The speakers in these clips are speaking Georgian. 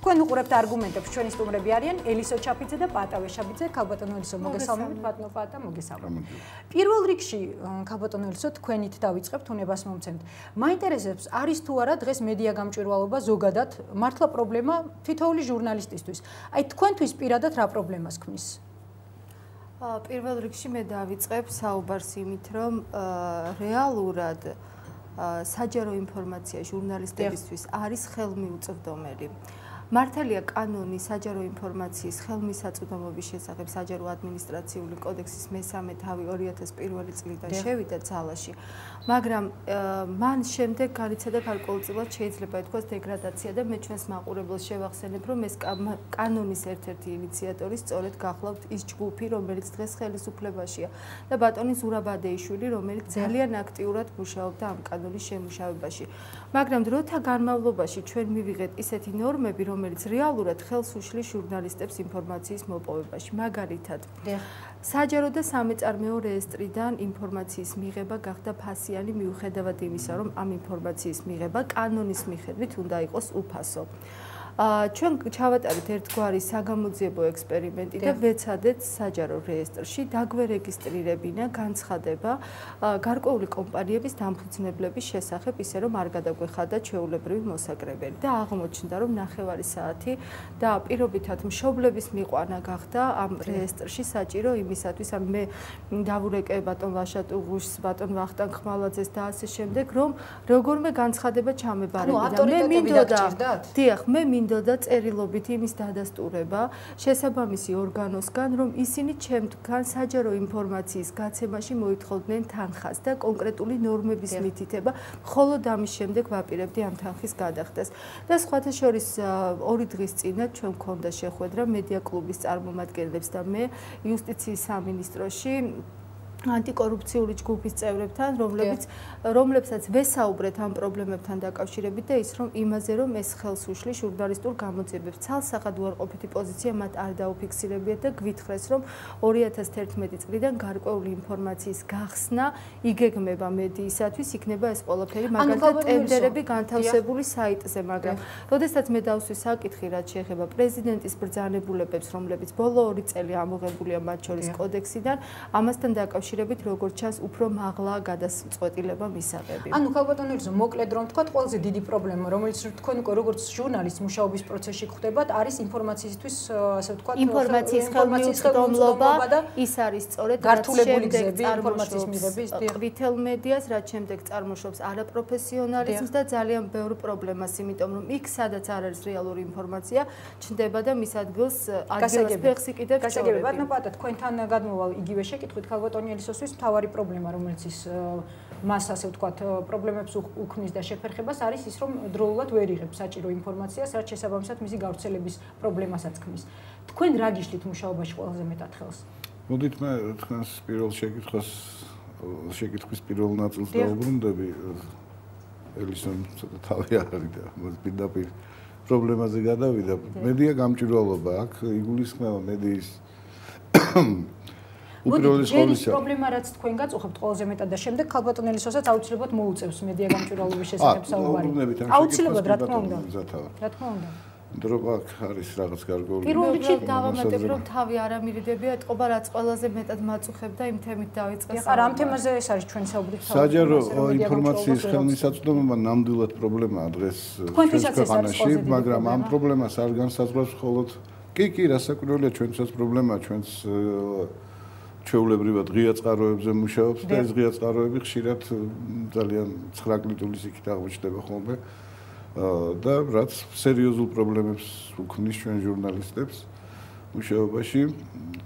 თქვენ უყურებთ არგუმენტებს, ჩვენი სტუმრები არიან ელისო ჩაფიძე და პატავე შაბიძე. ქალბატონო ელისო, მოგესალმებით, ბატონო პატა, მოგესალმებით. პირველ რიგში, ქალბატონო ელისო, თქვენით დავიწყებთ, უნებას მომცემთ. მაინტერესებს, არის თუ არა დღეს მედია გამჭვირვალობა ზოგადად მართლა პრობლემა თითოეული ჟურნალისტისთვის. აი თქვენთვის პირადად რა პრობლემას ქმნის? პირველ რიგში მე დავიწყებ საუბარს იმით, რომ რეალურად საჯარო ინფორმაცია ჟურნალისტებისთვის არის ხელმიუწვდომელი. მართალია კანონი საჯარო ინფორმაციის ხელმისაწვდომობის შესახებ საჯარო ადმინისტრაციული კოდექსის მესამე თავი 2001 წლიდან შევიდა ძალაში, მაგრამ მან შემდეგ განიცადა გარკვეულწილად შეიძლება ითქვას დეგრადაცია და მე ჩვენს მაყურებელს შევახსენებ, რომ ეს კანონის ერთ-ერთი ინიციატორი სწორედ გახლავთ ის ჯგუფი, რომელიც დღეს ხელისუფლებაშია და ბატონი ზურაბადეიშვილი, რომელიც ძალიან აქტიურად მუშაობდა ამ კანონის შემუშავებაში. მაგრამ დროთა განმავლობაში ჩვენ მივიღეთ ისეთი ნორმები, რომელიც რეალურად ხელს უშლის ჟურნალისტებს ინფორმაციის მოპოვებაში. მაგალითად, საჯარო და სამეწარმეო რეესტრიდან ინფორმაციის მიღება გახდა ფასიანი მიუხედავად იმისა, რომ ამ ინფორმაციის მიღება კანონის მიხედვით უნდა იყოს უფასო. ჩვენ ჩავატარეთ ერთგვარი საგამოძიებო ექსპერიმენტი და ვეცადეთ საჯარო რეესტრში დაგვერეგისტრირებინა განცხადება გარკვეული კომპანიების დამფუძნებლების შესახებ, ისე რომ არ გადაგვეხადა ჩვეულებრივი მოსაკრებელი და აღმოჩნდა, რომ 9 საათი და პირობითად მშობლების მიყვანა გახდა ამ რეესტრში საჭირო იმისათვის, ამ მე დავურეკე ბატონ ლაშატუღუშს, ბატონ ვახტანგ ხმალაძეს და ასე შემდეგ, რომ როგორმე განცხადება ჩამებარებინა. მე მინდოდა წერილობით იმის დადასტურება შესაბამისი ორგანოსგან, რომ ისინი ჩემთან საჯარო ინფორმაციის გაცემაში მოითხოვდნენ თანხას და კონკრეტული ნორმების მითითება, მხოლოდ ამის შემდეგ ვაპირებდი ამ თანხის გადახდას. და სხვათა შორის 2 დღის წინათ ჩვენ გვქონდა შეხვედრა მედია კლუბის წარმომადგენლებს და მე იუსტიციის სამინისტროში ანტიკორუფციული ჯგუფის წევრებთან, რომლებსაც ვესაუბრეთ ამ პრობლემებთან დაკავშირებით და ის რომ იმაზე, რომ ეს ხელს უშლის ჟურნალისტურ გამოძიებებს. ცალსახად უარყოფითი პოზიცია მათ არ დაუფიქსირებიათ და გვითხრეს, რომ 2011 წლიდან გარკვეული ინფორმაციის გახსნა იგეგმება მედიისათვის, იქნება ეს ყველაფერი მაგალითად ტენდერები განთავსებული საიტზე, მაგრამ როდესაც მე დავსვი საკითხი, რაც შეეხება პრეზიდენტის ბრძანებულებებს, რომლებიც ბოლო 2 წელი ამოღებულია მათ შორის კოდექსიდან, ამასთან დაკავშირებით როგორც ჩანს, უფრო მაღლა გადაწყვეტილება მისაღები. ანუ ქალბატონო ელისო, მოკლედ რომ თქვა, ყველაზე დიდი პრობლემა, რომელიც თქვენ უკვე როგორც ჟურნალისტ მუშაობის პროცესში ხვდებათ, არის ინფორმაციისთვის, ასე ვთქვათ, ინფორმაციის ხელმიუწვდომობა და ის არის სწორედ გართულებული გზები ინფორმაციის მიღების ყვითელ მედიას, რაც შემდეგ წარმოშობს არაპროფესიონალიზმს და ძალიან ბევრ პრობლემას, იმიტომ რომ იქ სადაც არ არის რეალური ინფორმაცია, ჩნდება და მის ადგილს ფეხს იკიდებს გასაგებია. ბატონო პატა, თქვენთან გადმოვალ იგივე შეკითხვით, ქალბატონი ელისოსთვის მთავარი პრობლემა, რომელიც ის მას ასე ვთქვათ, პრობლემებს უქმნის და შეფერხებას არის ის, რომ დროულად ვერ იღებს საჭირო ინფორმაციას, რაც შესაბამისად მისი გავრცელების პრობლემასაც ქმნის. თქვენ რა გიშლით მუშაობაში ყველაზე მეტად ხელს? მოდით მე თქვენს პირველ შეკითხვის პირველ ნაწილს დავუბრუნდები. ელისომ თავი არ არის და პირდაპირ პრობლემაზე გადავიდა. მედია გამჭვირვალობა აქ იგულისხმება მედიის უპირველეს პრობლემა რაც თქვენ გაწუხებთ ყველაზე მეტად და შემდეგ ქალბატონ ელისოსაც აუცილებლად მოუწევს მედია გამჭვირვალობის შესახებ საუბარი. აუცილებლად რა თქმა უნდა. რა თქმა უნდა. დროა არის რაღაც გარკვეული. პირველ რიგში დავამატებ, რომ თავი არ ამირიდებია ეთყობა, რაც ყველაზე მეტად მაწუხებდა იმ თემით დავიწყეს. არა, ამ თემაზე ეს არის ჩვენი საუბრის თავი. საჯარო ინფორმაციის ხელმისაწვდომობა ნამდვილად პრობლემაა დღეს ჩვენს ქვეყანაში, მაგრამ ამ პრობლემას არ განსაზღვრავს მხოლოდ კი, რასაკვირველია ჩვენსაც პრობლემაა, ჩვენს ჩვეულებრივად ღია წყაროებზე მუშაობს და ეს ღია წყაროები ხშირად ძალიან ცხრაკლიტულის იქით აღმოჩნდება ხოლმე და რაც სერიოზულ პრობლემებს უქმნის ჩვენ ჟურნალისტებს მუშაობაში.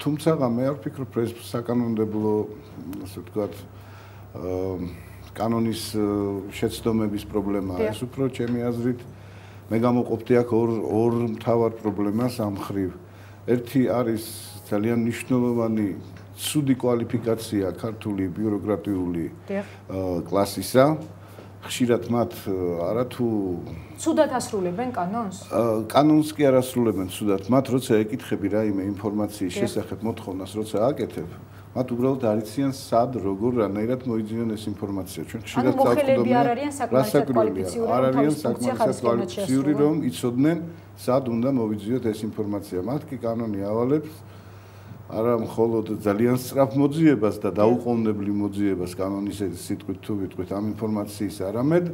თუმცა მე არ ვფიქრობ, ეს საკანონმდებლო, ასე ვთქვათ, კანონის შეცდომების პრობლემაა. ეს უფრო ჩემი აზრით მე გამოყოფდი აქ ორ მთავარ პრობლემას ამ მხრივ. ერთი არის ძალიან მნიშვნელოვანი ცუდი კვალიფიკაცია ქართული ბიუროკრატიული კლასისა. ხშირად მათ არათუ ცუდად ასრულებენ კანონს? კანონს კი არ ასრულებენ ცუდად. მათ როცა ეკითხები რაიმე ინფორმაციის შესახებ მოთხოვნას როცა აკეთებ, მათ უბრალოდ არ იციან სად როგორ რანაირად მოიძიონ ეს ინფორმაცია. ჩვენ ხშირად მოხელები არ არიან საკმარისად კვალიფიციური, არ არიან საკმარისად კვალიფიციური, რომ იცოდნენ სად უნდა მოვიძიოთ ეს ინფორმაცია. მათ კი კანონი ავალებს არა მხოლოდ ძალიან სწრაფ მოძიებას და დაუყოვნებლივ მოძიებას კანონის სიტყვით თუ ვიტყვით ამ ინფორმაციის, არამედ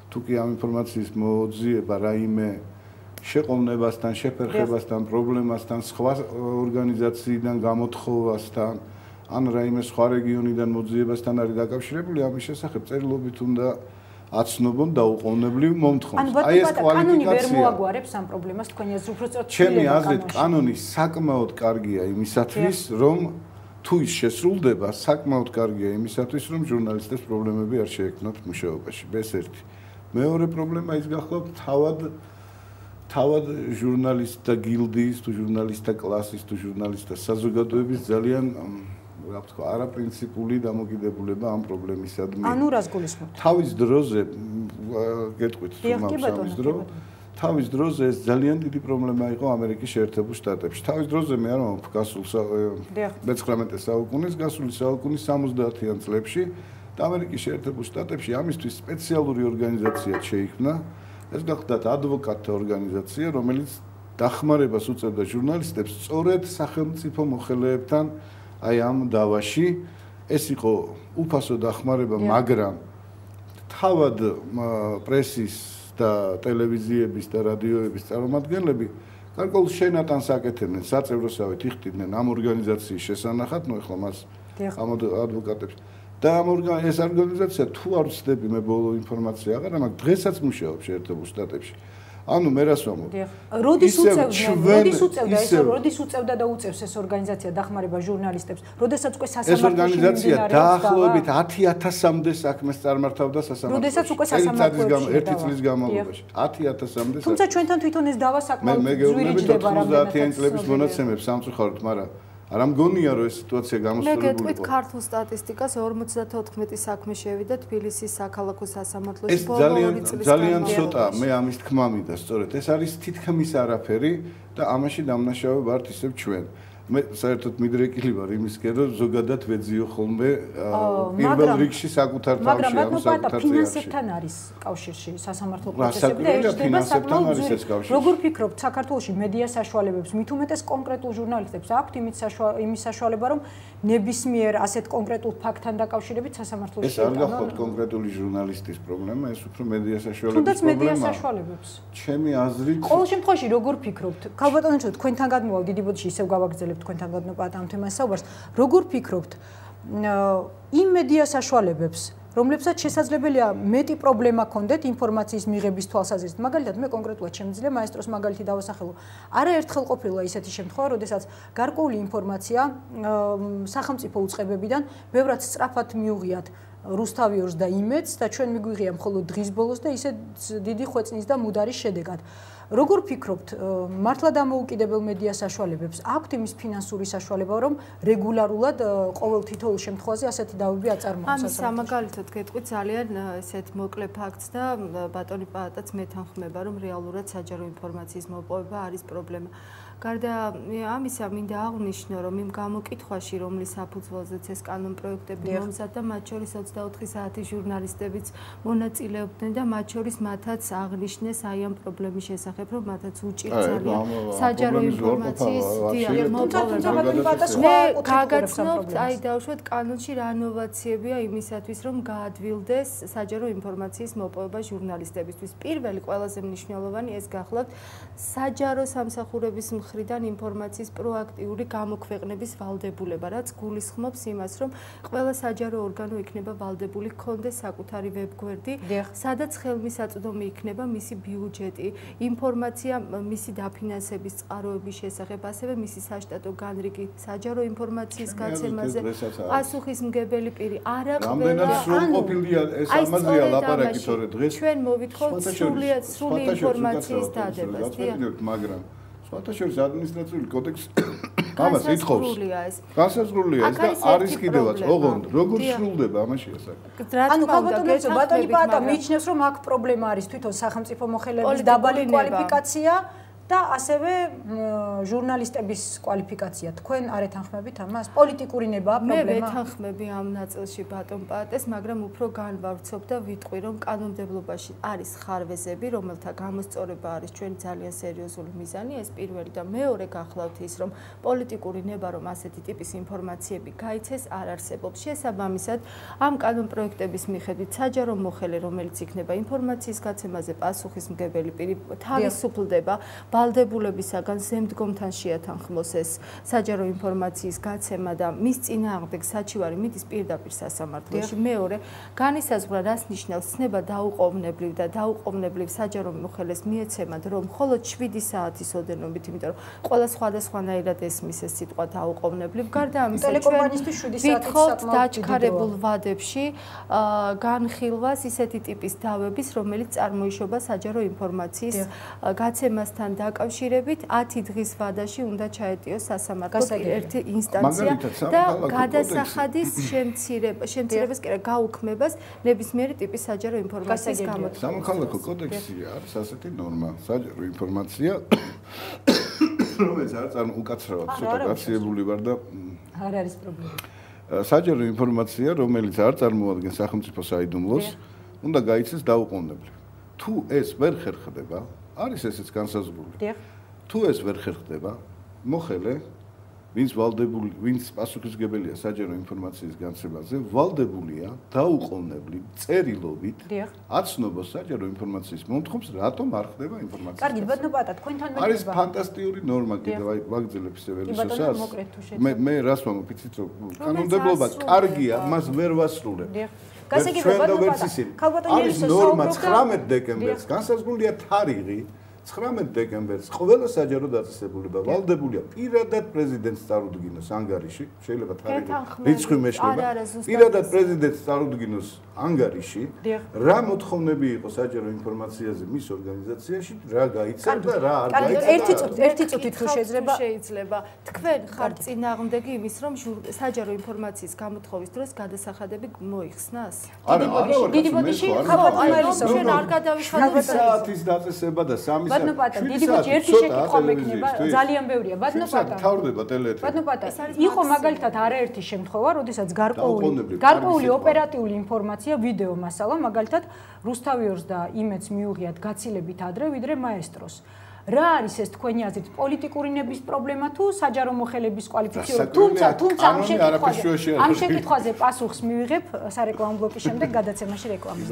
თუ კი ამ ინფორმაციის მოძიება რაიმე შეყოვნებასთან, შეფერხებასთან, პრობლემასთან, სხვა ორგანიზაციიდან გამოთხოვასთან, ან რაიმე სხვა რეგიონიდან მოძიებასთან არის დაკავშირებული, ამის შესახებ წერილობით უნდა აცნობონ დაუყოვნებლივ მომთხოვნს. აი ეს კანონი ვერ მოაგვარებს ამ პრობლემას თქვენი აზრით უფრო სწორად. ჩემი აზრით კანონი საკმაოდ კარგია იმისათვის, რომ თუ ის შესრულდება, საკმაოდ კარგია იმისათვის, რომ ჟურნალისტებს პრობლემები არ შეექმნათ მუშაობაში. ეს ერთი. მეორე პრობლემა ის გახლავთ თავად ჟურნალისტთა გილდიის, თუ ჟურნალისტთა კლასის, თუ ժურნალისტთა საზოგადოების ძალიან რა ვთქვა, არაპრინციპული დამოკიდებულება ამ პრობლემისადმი. ანუ რას გულისხმობთ? თავის დროზე გეტყვით თუ მაქვს დრო. თავის დროზე ეს ძალიან დიდი პრობლემა იყო ამერიკის შეერთებულ შტატებში. თავის დროზე მე არ ვამბობ გასულ მე-19 საუკუნის, გასული საუკუნის 70-იან წლებში და ამერიკის შეერთებულ შტატებში ამისთვის სპეციალური ორგანიზაცია შეიქმნა. ეს გახლდათ ადვოკატთა ორგანიზაცია, რომელიც დახმარებას უწევდა ჟურნალისტებს სწორედ სახელმწიფო მოხელეებთან აი ამ დავაში. ეს იყო უფასო დახმარება, მაგრამ თავად პრესის და ტელევიზიების და რადიოების წარმომადგენლები გარკვეულ შენატანს აკეთებდნენ, საწევროსავით იხდიდნენ ამ ორგანიზაციის შესანახად, ნუ ეხლა მას ამ ადვოკატებს და ეს ორგანიზაცია თუ არ ვცდები მე ბოლო ინფორმაცია აღარა, მაგრამ დღესაც მუშაობს შეერთებულ შტატებში. ანუ მე რას ვამბობ? როდის უწევდა და უწევს ეს ორგანიზაცია დახმარება ჟურნალისტებს? როდესაც უკვე სასამართლოში ეს ორგანიზაცია დაახლოებით 10,000-მდე საქმეს წარმართავდა სასამართლოში. როდესაც უკვე სასამართლოში ერთი წლის განმავლობაში 10,000-მდე. თუმცა ჩვენთან თვითონ ეს დავა საკმაოდ ძვირიჯდება რამე 90-იან წლების მონაცემებს სამწუხაროდ, მაგრამ არა მგონია რომ ეს სიტუაცია გამოსწორებული იყო. მე გეტყვით ქართულ სტატისტიკას 54 საქმე შევიდა თბილისის საქალაქო სასამართლოში ბოლო 2 წლის ძალიან ცოტა მე ამის თქმა მინდა სწორედ ეს არის თითქმის არაფერი და ამაში დამნაშავე ვართ ისევ ჩვენ. მე საერთოდ მიდრეკილი ვარ იმისკენ რომ ზოგადად ვეძიო ხოლმე პირველ რიგში საკუთარ თავში ამ საკუთარ ფინანსებთან არის კავშირში სასამართლო პროცესები და ეხება საკმაოდ ძვირი. როგორ ფიქრობთ საქართველოში მედია საშუალებებს მით უმეტეს კონკრეტულ ჟურნალისტებს აქვთ იმის საშუალება რომ ნებისმიერ ასეთ კონკრეტულ ფაქტთან დაკავშირებით სასამართლოში ეს არ გახლავთ კონკრეტული ჟურნალისტის პრობლემა, ეს უფრო მედია საშუალების პრობლემაა. თუნდაც მედია საშუალებებს. ჩემი აზრით ყოველ შემთხვევაში როგორ ფიქრობთ? ქალბატონო, თქვენთან გადმოვალ დიდი ბოდიში ისევ გავაგრძელებთ თქვენთან გადმოპატა ამ თემას საუბარს. როგორ ფიქრობთ იმ მედია საშუალებებს, რომლებსაც შესაძლებელია მეტი პრობლემა ქონდეთ ინფორმაციის მიღების თვალსაზრისით. მაგალითად, მე კონკრეტულად შემიძლია მაესტროს მაგალითი დავასახელო. არაერთხელ ყოფილა ისეთი შემთხვევა, როდესაც გარკვეული ინფორმაცია სახელმწიფო უწყებებიდან ბევრად სწრაფად მიუღიათ რუსთავიორს და იმედს და ჩვენ მიგვიღია მხოლოდ დღის ბოლოს და ისე დიდი ხვეწნის და მუდარის შედეგად. როგორ ფიქრობთ, მართლა დამოუკიდებელ მედია საშუალებებს აქვთ იმის ფინანსური საშუალება, რომ რეგულარულად ყოველ თითოეულ შემთხვევაზე ასეთი დავები აწარმოოს? ამის სამაგალითოდ გეტყვით ძალიან ესეთ მოკლე ფაქტს და ბატონი პაატაც მეთანხმება, რომ რეალურად საჯარო ინფორმაციის მოპოვება არის პრობლემა. გარდა ამისა, მინდა აღვნიშნო, რომ იმ გამოკითხვაში, რომლის საფუძველზეც ეს კანონპროექტები მომზადდა, მათ შორის 24 საათის ჟურნალისტებიც მონაწილეობდნენ და მათ შორის მათაც აღნიშნეს აი ამ პრობლემის შესახებ, რომ მათაც უჭირთ ძალიან საჯარო ინფორმაციის მოპოვება. მე გაგაცნობთ, აი დავუშვათ კანონში რა ინოვაციებია იმისათვის, რომ გაადვილდეს საჯარო ინფორმაციის მოპოვება ჟურნალისტებისთვის. პირველი ყველაზე მნიშვნელოვანი ეს გახლავთ საჯარო სამსახურების მხრიდან ინფორმაციის პროაქტიული გამოქვეყნების ვალდებულება, რაც გულისხმობს იმას, რომ ყველა საჯარო ორგანო იქნება ვალდებული ქონდეს საკუთარი ვებგვერდი, სადაც ხელმისაწვდომი იქნება მისი ბიუჯეტი, ინფორმაცია მისი დაფინანსების წყაროების შესახებ, ასევე მისი საშტატო განრიგი, საჯარო ინფორმაციის გაცემაზე, პასუხისმგებელი პირი. არა ყველა ყოფილია ეს ამაზეა ლაპარაკი თორე დღეს ჩვენ მოვითხოვთ სრული ინფორმაციის დადებას, მაგრამ სხვათა შორის ადმინისტრაციული კოდექსი ამას ითხოვს. განსაზღვრულია ეს და არის კიდევაც, ოღონდ როგორ სრულდება ამაშია საქმე. ანუ ბატონი პაატა მიიჩნევს, რომ აქ პრობლემა არის თვითონ სახელმწიფო მოხელეების დაბალი კვალიფიკაცია და ასევე ჟურნალისტების კვალიფიკაცია. თქვენ არ ეთანხმებით ამას? პოლიტიკური ნებაა პრობლემა? მე ვეთანხმები ამ ნაწილში ბატონ პაატეს, მაგრამ უფრო განვავრცობ და ვიტყვი, რომ კანონმდებლობაში არის ხარვეზები, რომელთა გამოსწორება არის ჩვენი ძალიან სერიოზული მიზანი, ეს პირველი და მეორე გახლავთ ის, რომ პოლიტიკური ნება, რომ ასეთი ტიპის ინფორმაციები გაიცეს, არ არსებობს. შესაბამისად, ამ კანონპროექტების მიხედვით საჯარო მოხელე, რომელიც იქნება ინფორმაციის გაცემაზე პასუხისმგებელი პირი, თავისუფლდება ვალდებულებისაგან ზემდგომთან შეათანხმოს ეს საჯარო ინფორმაციის გაცემა და მის წინააღმდეგ საჩივარი მიდის პირდაპირ სასამართლოში. მეორე, განისაზღვრა რას ნიშნავს ცნება დაუყოვნებლივ და დაუყოვნებლივ საჯარო მოხელეს მიეცემად, რომ მხოლოდ 7 საათის ოდენობით, იმიტომ რომ ყველა სხვადასხვანაირად ესმის ეს სიტყვა დაუყოვნებლივ. გარდა ამისა, ტელეკომპანიისთვის 7 საათი ვითხოვთ დაჩქარებულ ვადებში განხილვას ისეთი ტიპის დავების, რომელიც წარმოიშობა საჯარო ინფორმაციის გაცემასთან დაკავშირებით 10 დღის ვადაში უნდა ჩაეტიოს სასამართლოს ერთი ინსტანცია და გადასახადის შემცირებას კი არა გაუქმებას ნებისმიერი ტიპის საჯარო ინფორმაციის გამოთქმის. სამოქალაქო კოდექსში არის ასეთი ნორმა, საჯარო ინფორმაცია, რომელიც არ უკაცრავად ცოტა გაციებული ვარ და არ არის პრობლემა. საჯარო ინფორმაცია, რომელიც არ წარმოადგენს სახელმწიფო საიდუმლოს, უნდა გაიცეს დაუყოვნებლივ. თუ ეს ვერ ხერხდება, არის ესეც განსაზღვრული. თუ ეს ვერ ხერხდება, მოხელე, ვინც პასუხისმგებელია საჯარო ინფორმაციის განცემაზე, ვალდებულია დაუყოვნებლივ წერილობით აცნობს საჯარო ინფორმაციის მომთხოვნს, რატომ არ ხდება ინფორმაცია. კარგი, ბატონო პატა, თქვენთან მეგობრებია. არის ფანტასტიკური ნორმა კიდევ აი ვაგრძელებ ისე ველისოსას. მე რას ვამბობ, იცით რომ კანონმდებლობა კარგია, მას ვერ ვასრულებ. გასაგებია ბატონო პატა, არის ნორმა 19 დეკემბერს, განსაზღვრულია თარიღი 19 დეკემბერს ყველა საჯარო დაწესებულება ვალდებულია პირადად პრეზიდენტს წარუდგინოს ანგარიში, შეიძლება თარიღი რიცხვი მეშლება, პირადად პრეზიდენტს წარუდგინოს ანგარიში, რა მოთხოვნები იყო საჯარო ინფორმაციაზე მის ორგანიზაციაში, რა გაიცემ და რა არ გაიცემ. ერთი წუთით თუ შეიძლება. თქვენ ხართ წინააღმდეგი იმის, რომ საჯარო ინფორმაციის გამოთხოვის დროს გადასახადები მოიხსნას? დიდი ბოდიში ხალხო ჩვენ არ გადავიხადოთ საათის დაწესება და 3 ბატონო პატა, დიდი ბოჯი ერთი შეკითხვა მექნება, ძალიან ბევრია. ბატონო პატა. თავდება ტელეეთრი. ბატონო პატა, იყო მაგალითად არაერთი შემთხვევა, როდესაც გარკვეული ოპერატიული ინფორმაცია, ვიდეო მასალა, მაგალითად რუსთავიორს და იმედს მიუღიათ გაცილებით ადრე, ვიდრე მაესტროს. რა არის ეს თქვენი აზრით პოლიტიკური ნების პრობლემა თუ საჯარო მოხელების კვალიფიცირება? თუმცა ამ შეკითხვაზე პასუხს მივიღებ სარეკლამო ბლოკის შემდეგ გადაცემაში რეკლამის.